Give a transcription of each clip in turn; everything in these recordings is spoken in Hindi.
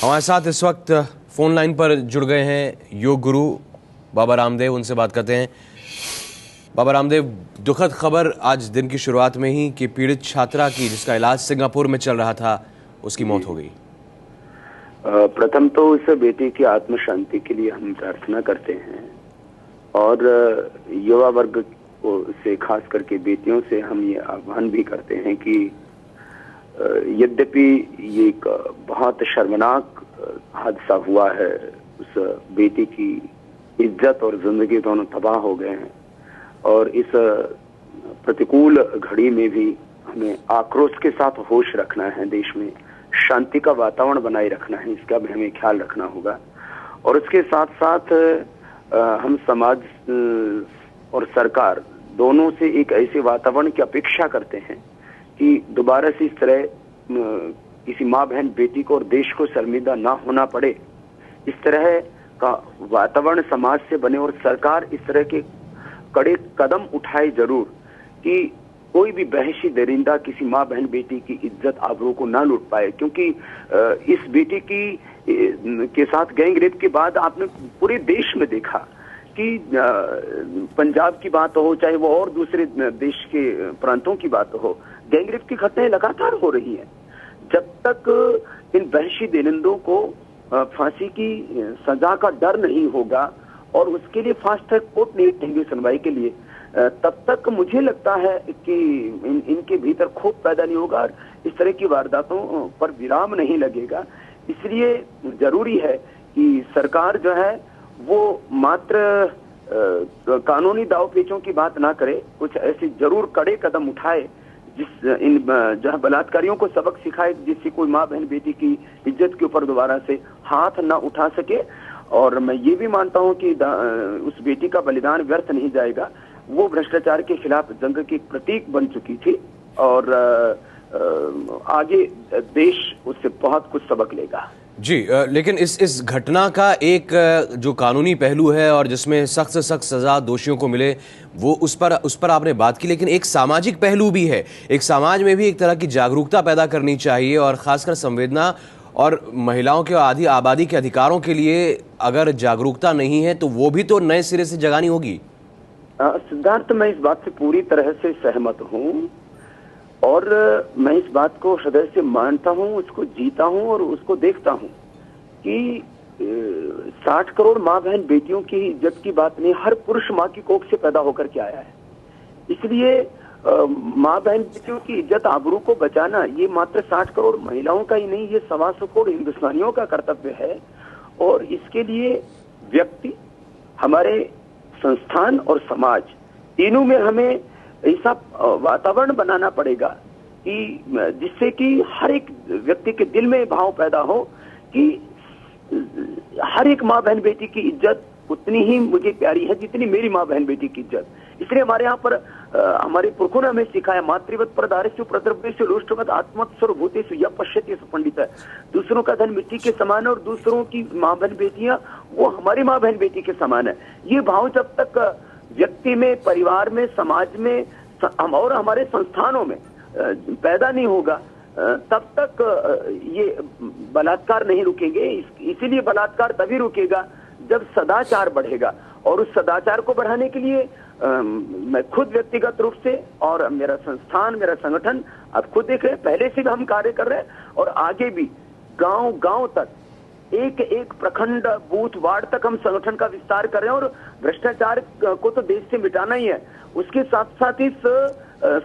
हमारे साथ इस वक्त फोन लाइन पर जुड़ गए हैं योग गुरु बाबा रामदेव। उनसे बात करते हैं। बाबा रामदेव, दुखद खबर आज दिन की शुरुआत में ही कि पीड़ित छात्रा की, जिसका इलाज सिंगापुर में चल रहा था, उसकी मौत हो गई। प्रथम तो उस बेटी की आत्म शांति के लिए हम प्रार्थना करते हैं और युवा वर्ग से, खास करके बेटियों से हम ये आह्वान भी करते हैं कि यद्यपि ये एक बहुत शर्मनाक हादसा हुआ है, उस बेटी की इज्जत और जिंदगी दोनों तबाह हो गए हैं और इस प्रतिकूल घड़ी में भी हमें आक्रोश के साथ होश रखना है, देश में शांति का वातावरण बनाए रखना है, इसका भी हमें ख्याल रखना होगा। और उसके साथ साथ हम समाज और सरकार दोनों से एक ऐसे वातावरण की अपेक्षा करते हैं कि दोबारा से इस तरह किसी माँ बहन बेटी को और देश को शर्मिंदा ना होना पड़े, इस तरह का वातावरण समाज से बने और सरकार इस तरह के कड़े कदम उठाए जरूर कि कोई भी बहशी दरिंदा किसी माँ बहन बेटी की इज्जत आबरू को ना लूट पाए। क्योंकि इस बेटी की के साथ गैंग रेप के बाद आपने पूरे देश में देखा कि पंजाब की बात हो, चाहे वो और दूसरे देश के प्रांतों की बात हो, गैंग रेप की घटनाएं लगातार हो रही हैं। जब तक इन वहशी दरिंदों को फांसी की सजा का डर नहीं होगा और उसके लिए फास्ट ट्रैक कोर्ट नहीं रहेंगे सुनवाई के लिए, तब तक मुझे लगता है कि इनके भीतर क्षोभ पैदा नहीं होगा और इस तरह की वारदातों पर विराम नहीं लगेगा। इसलिए जरूरी है कि सरकार जो है वो मात्र कानूनी दावपेचों की बात ना करे, कुछ ऐसे जरूर कड़े कदम उठाए जहाँ बलात्कारियों को सबक सिखाए, जिससे कोई माँ बहन बेटी की इज्जत के ऊपर दोबारा से हाथ ना उठा सके। और मैं ये भी मानता हूँ कि उस बेटी का बलिदान व्यर्थ नहीं जाएगा। वो भ्रष्टाचार के खिलाफ जंग की प्रतीक बन चुकी थी और आगे देश उससे बहुत कुछ सबक लेगा। जी, लेकिन इस घटना का एक जो कानूनी पहलू है और जिसमें सख्त से सख्त सजा दोषियों को मिले, वो उस पर आपने बात की, लेकिन एक सामाजिक पहलू भी है। एक समाज में भी एक तरह की जागरूकता पैदा करनी चाहिए और खासकर संवेदना और महिलाओं के आधी आबादी के अधिकारों के लिए अगर जागरूकता नहीं है तो वो भी तो नए सिरे से जगानी होगी। सिद्धार्थ, मैं इस बात से पूरी तरह से सहमत हूँ और मैं इस बात को हृदय से मानता हूँ, उसको जीता हूँ और उसको देखता हूँ कि 60 करोड़ माँ बहन बेटियों की इज्जत की बात नहीं, हर पुरुष माँ की कोख से पैदा होकर के आया है। इसलिए माँ बहन बेटियों की इज्जत आबरू को बचाना ये मात्र 60 करोड़ महिलाओं का ही नहीं, ये 125 करोड़ हिंदुस्तानियों का कर्तव्य है। और इसके लिए व्यक्ति, हमारे संस्थान और समाज, तीनों में हमें ऐसा वातावरण बनाना पड़ेगा कि जिससे कि हर एक व्यक्ति के दिल में भाव पैदा हो कि हर एक माँ बहन बेटी की इज्जत उतनी ही मुझे प्यारी है जितनी मेरी माँ बहन बेटी की इज्जत। इसलिए हमारे यहाँ पर हमारे पुरखों ने हमें सिखाया, मातृवत परदारेषु प्रद्रव्येषु लोष्टवत आत्मवत् सर्वभूतेषु यः पश्यति स पंडितः। दूसरों का धन मिट्टी के समान है और दूसरों की माँ बहन बेटियां वो हमारी माँ बहन बेटी के समान है। ये भाव जब तक व्यक्ति में, परिवार में, समाज में और हमारे संस्थानों में पैदा नहीं होगा, तब तक ये बलात्कार नहीं रुकेंगे। इसीलिए बलात्कार तभी रुकेगा जब सदाचार बढ़ेगा और उस सदाचार को बढ़ाने के लिए मैं खुद व्यक्तिगत रूप से और मेरा संस्थान, मेरा संगठन, आप खुद देख रहे हैं, पहले से भी हम कार्य कर रहे हैं और आगे भी गांव गांव तक, एक एक प्रखंड, बूथ, वार्ड तक हम संगठन का विस्तार कर रहे हैं। और भ्रष्टाचार को तो देश से मिटाना ही है, उसके साथ साथ इस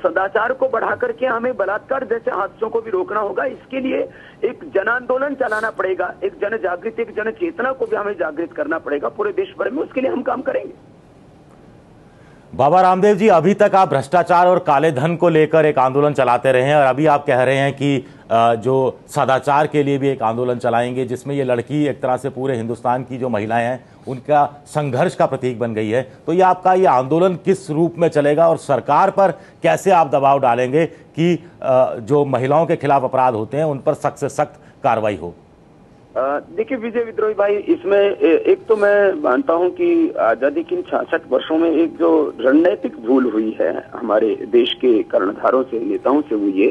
सदाचार को बढ़ा करके हमें बलात्कार जैसे हादसों को भी रोकना होगा। इसके लिए एक जन आंदोलन चलाना पड़ेगा, एक जन जागृति, एक जन चेतना को भी हमें जागृत करना पड़ेगा पूरे देश भर में। उसके लिए हम काम करेंगे। बाबा रामदेव जी, अभी तक आप भ्रष्टाचार और काले धन को लेकर एक आंदोलन चलाते रहे हैं और अभी आप कह रहे हैं कि जो सदाचार के लिए भी एक आंदोलन चलाएंगे, जिसमें ये लड़की एक तरह से पूरे हिंदुस्तान की जो महिलाएं हैं उनका संघर्ष का प्रतीक बन गई है। तो ये आपका ये आंदोलन किस रूप में चलेगा और सरकार पर कैसे आप दबाव डालेंगे कि जो महिलाओं के खिलाफ अपराध होते हैं उन पर सख्त से सख्त कार्रवाई हो? देखिए विजय विद्रोही भाई, इसमें एक तो मैं मानता हूं कि आजादी के 66 वर्षों में एक जो रणनीतिक भूल हुई है हमारे देश के कर्णधारों से, नेताओं से, वो ये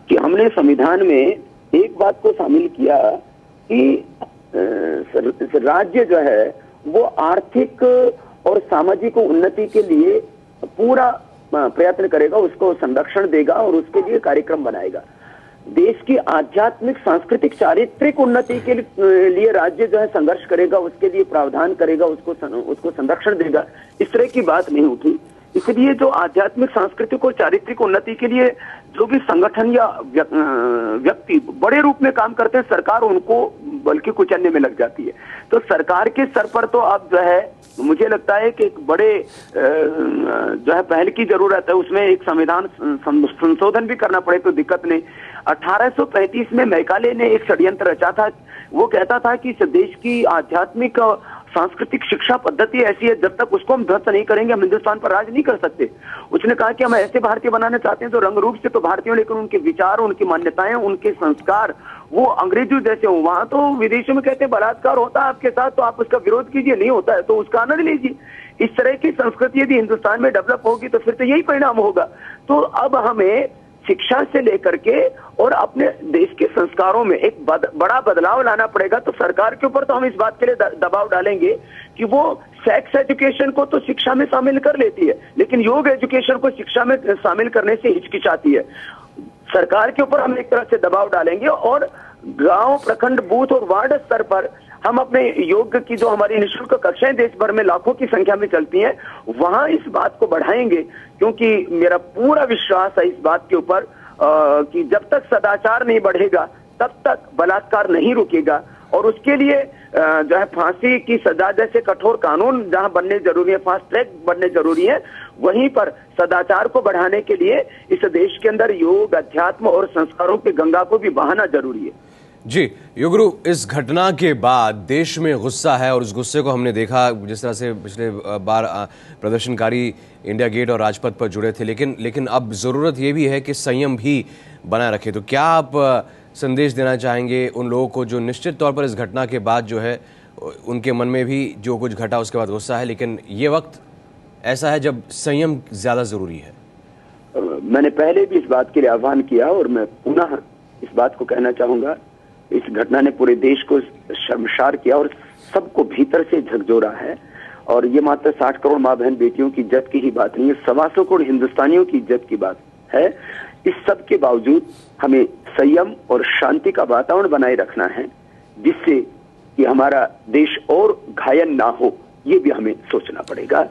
कि हमने संविधान में एक बात को शामिल किया कि राज्य जो है वो आर्थिक और सामाजिक उन्नति के लिए पूरा प्रयत्न करेगा, उसको संरक्षण देगा और उसके लिए कार्यक्रम बनाएगा। देश की आध्यात्मिक, सांस्कृतिक, चारित्रिक उन्नति के लिए राज्य जो है संघर्ष करेगा, उसके लिए प्रावधान करेगा, उसको संरक्षण देगा, इस तरह की बात नहीं उठी। इसलिए जो आध्यात्मिक, सांस्कृतिक और चारित्रिक उन्नति के लिए जो भी संगठन या व्यक्ति बड़े रूप में काम करते हैं, सरकार उनको बल्कि कुचलने में लग जाती है। तो सरकार के स्तर पर तो अब जो है मुझे लगता है कि एक बड़े जो है पहल की जरूरत है। उसमें एक संविधान संशोधन भी करना पड़े तो दिक्कत नहीं। 1835 में मैकाले ने एक षड्यंत्र रचा था। वो कहता था कि इस देश की आध्यात्मिक सांस्कृतिक शिक्षा पद्धति ऐसी है, जब तक उसको हम ध्वस्त नहीं करेंगे हम हिंदुस्तान पर राज नहीं कर सकते। उसने कहा कि हम ऐसे भारतीय बनाना चाहते हैं जो रंग रूप से तो भारतीय हो, लेकिन उनके विचार, उनकी मान्यताएं, उनके संस्कार वो अंग्रेजों जैसे हो। वहां तो विदेशों में कहते हैं बलात्कार होता है आपके साथ तो आप उसका विरोध कीजिए, नहीं होता है तो उसका आनंद लीजिए। इस तरह की संस्कृति यदि हिंदुस्तान में डेवलप होगी तो फिर तो यही परिणाम होगा। तो अब हमें शिक्षा से लेकर के और अपने देश के संस्कारों में एक बड़ा बदलाव लाना पड़ेगा। तो सरकार के ऊपर तो हम इस बात के लिए दबाव डालेंगे कि वो सेक्स एजुकेशन को तो शिक्षा में शामिल कर लेती है, लेकिन योग एजुकेशन को शिक्षा में शामिल करने से हिचकिचाती है। सरकार के ऊपर हम एक तरह से दबाव डालेंगे और गांव, प्रखंड, बूथ और वार्ड स्तर पर हम अपने योग की जो हमारी निःशुल्क कक्षाएं देश भर में लाखों की संख्या में चलती हैं, वहां इस बात को बढ़ाएंगे। क्योंकि मेरा पूरा विश्वास है इस बात के ऊपर कि जब तक सदाचार नहीं बढ़ेगा तब तक बलात्कार नहीं रुकेगा। और उसके लिए जो है फांसी की सजा जैसे कठोर कानून जहां बनने जरूरी है, फास्ट ट्रैक बनने जरूरी है, वहीं पर सदाचार को बढ़ाने के लिए इस देश के अंदर योग, अध्यात्म और संस्कारों की गंगा को भी बहाना जरूरी है। जी योगगुरु, इस घटना के बाद देश में गुस्सा है और उस गुस्से को हमने देखा जिस तरह से पिछले बार प्रदर्शनकारी इंडिया गेट और राजपथ पर जुड़े थे, लेकिन अब ज़रूरत ये भी है कि संयम भी बनाए रखे। तो क्या आप संदेश देना चाहेंगे उन लोगों को जो निश्चित तौर पर इस घटना के बाद जो है उनके मन में भी जो कुछ घटा उसके बाद गुस्सा है, लेकिन ये वक्त ऐसा है जब संयम ज़्यादा ज़रूरी है? मैंने पहले भी इस बात के लिए आह्वान किया और मैं पुनः इस बात को कहना चाहूंगा, इस घटना ने पूरे देश को शर्मसार किया और सबको भीतर से झकझोरा है। और ये मात्र 60 करोड़ माँ बहन बेटियों की इज्जत की ही बात नहीं है, 125 करोड़ हिंदुस्तानियों की इज्जत की बात है। इस सब के बावजूद हमें संयम और शांति का वातावरण बनाए रखना है, जिससे कि हमारा देश और घायल ना हो, ये भी हमें सोचना पड़ेगा।